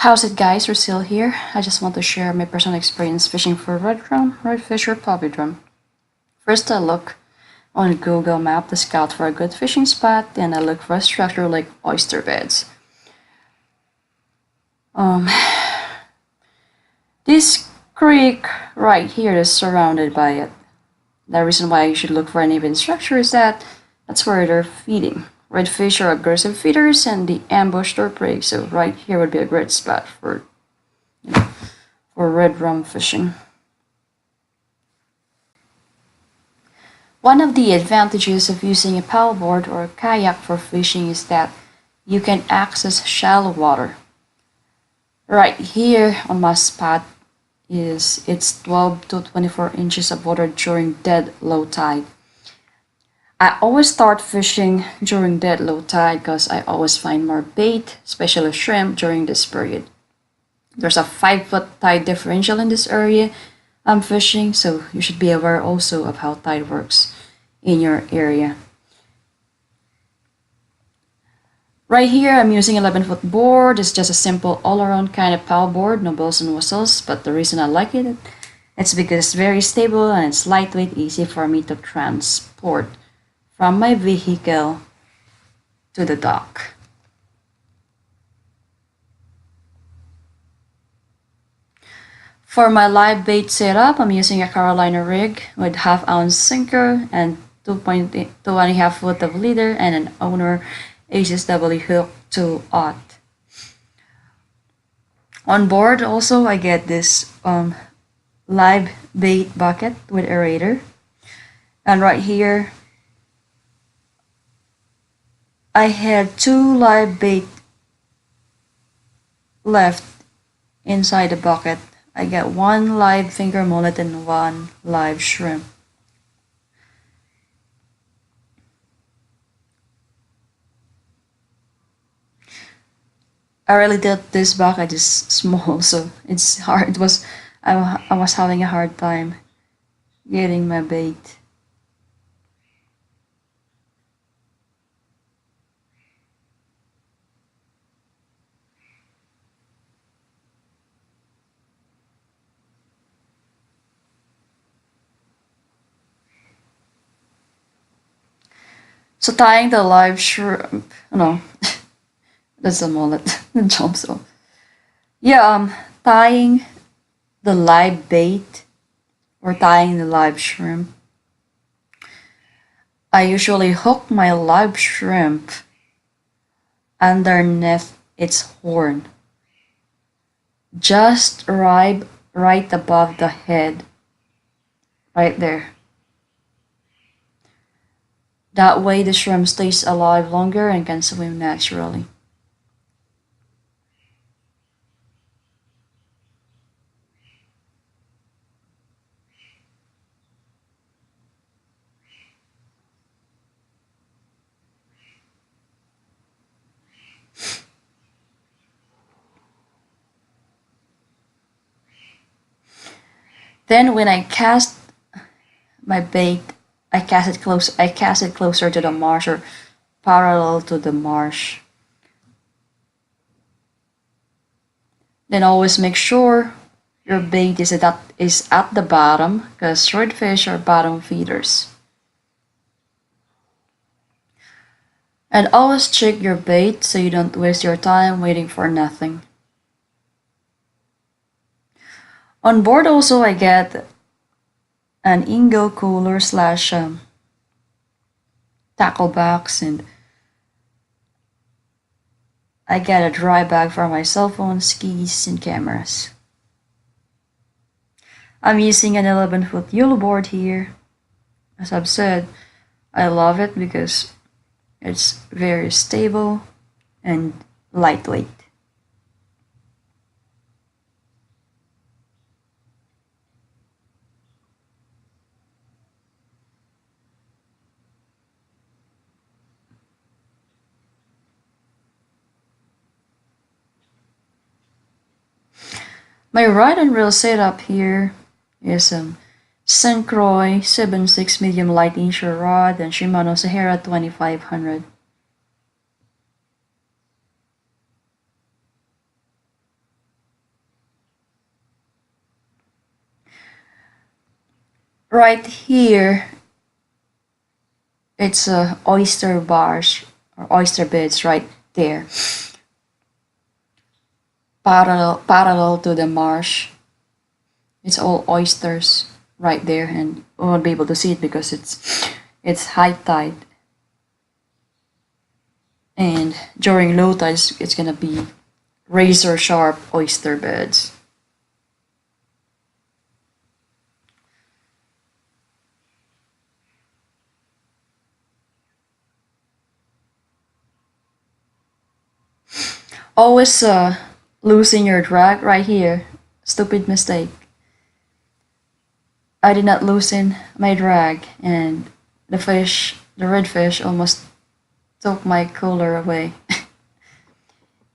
How's it guys, Rosil here. I just want to share my personal experience fishing for red drum, redfish or puppy drum. First I look on Google Map to scout for a good fishing spot, then I look for a structure like oyster beds. This creek right here is surrounded by it. The reason why you should look for an even structure is that that's where they're feeding. Redfish are aggressive feeders and they ambush their prey, so right here would be a great spot for red drum fishing. One of the advantages of using a paddleboard or a kayak for fishing is that you can access shallow water. Right here on my spot it's 12 to 24 inches of water during dead low tide. I always start fishing during dead low tide because I always find more bait, especially shrimp, during this period. There's a 5-foot tide differential in this area I'm fishing, so you should be aware also of how tide works in your area. Right here, I'm using 11-foot board. It's just a simple all-around kind of paddle board, no bells and whistles, but the reason I like it's because it's very stable and it's lightweight, easy for me to transport from my vehicle to the dock. For my live bait setup, I'm using a Carolina rig with half-ounce sinker and 2.5 foot of leader and an owner HSW hook 2/0. On board also I get this live bait bucket with aerator, and right here I had 2 live bait left inside the bucket. I got 1 live finger mullet and 1 live shrimp. I really did this bucket is small, so it's hard. I was having a hard time getting my bait. So tying the live shrimp, no, that's a mullet, jump so. Yeah, tying the live bait or tying the live shrimp. I usually hook my live shrimp underneath its horn, just right above the head, right there. That way the shrimp stays alive longer and can swim naturally. Then when I cast my bait, I cast it closer to the marsh or parallel to the marsh. Then always make sure your bait is at the bottom, because redfish are bottom feeders. And always check your bait so you don't waste your time waiting for nothing. On board also I get an Ingo cooler slash tackle box, and I get a dry bag for my cell phone, skis, and cameras. I'm using an 11-foot Yolo board here. As I've said, I love it because it's very stable and lightweight. My rod and reel setup here is St. Croix 7.6 medium light inshore rod and Shimano Sahara 2500. right here, it's oyster bars or oyster beds right there, parallel to the marsh. It's all oysters right there, and we won't be able to see it because it's high tide. And during low tide, it's gonna be razor sharp oyster beds. Always losing your drag right here. Stupid mistake. I did not loosen my drag, and the red fish, almost took my cooler away.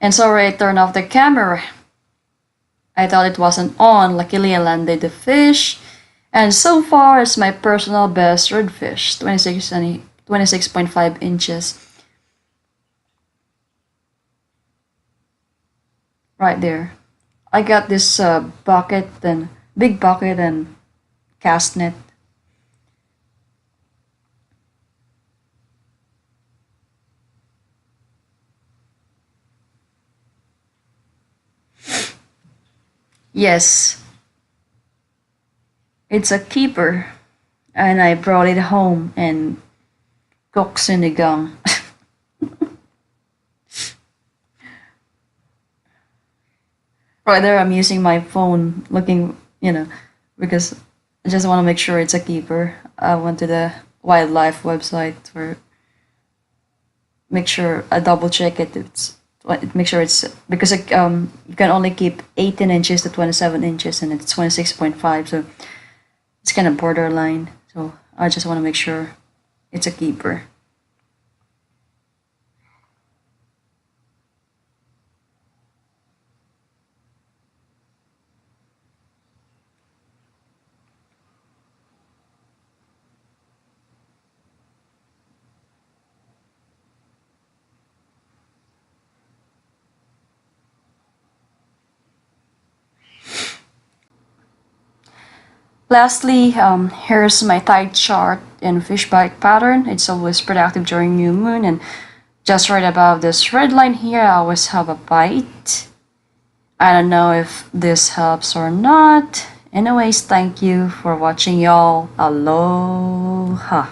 And sorry I turned off the camera. I thought it wasn't on. Luckily I landed the fish. And so far it's my personal best redfish, 26.5 inches. Right there. I got this bucket and big bucket and cast net. Yes, it's a keeper, and I brought it home and cooked sinigang. Right there, I'm using my phone, looking, because I just want to make sure it's a keeper. I went to the wildlife website for make sure I double check it. Make sure it's because you can only keep 18 inches to 27 inches, and it's 26.5, so it's kind of borderline. So I just want to make sure it's a keeper. Lastly, here's my tide chart and fish bite pattern. It's always productive during new moon, and just right above this red line here, I always have a bite. I don't know if this helps or not. Anyways, thank you for watching, y'all. Aloha.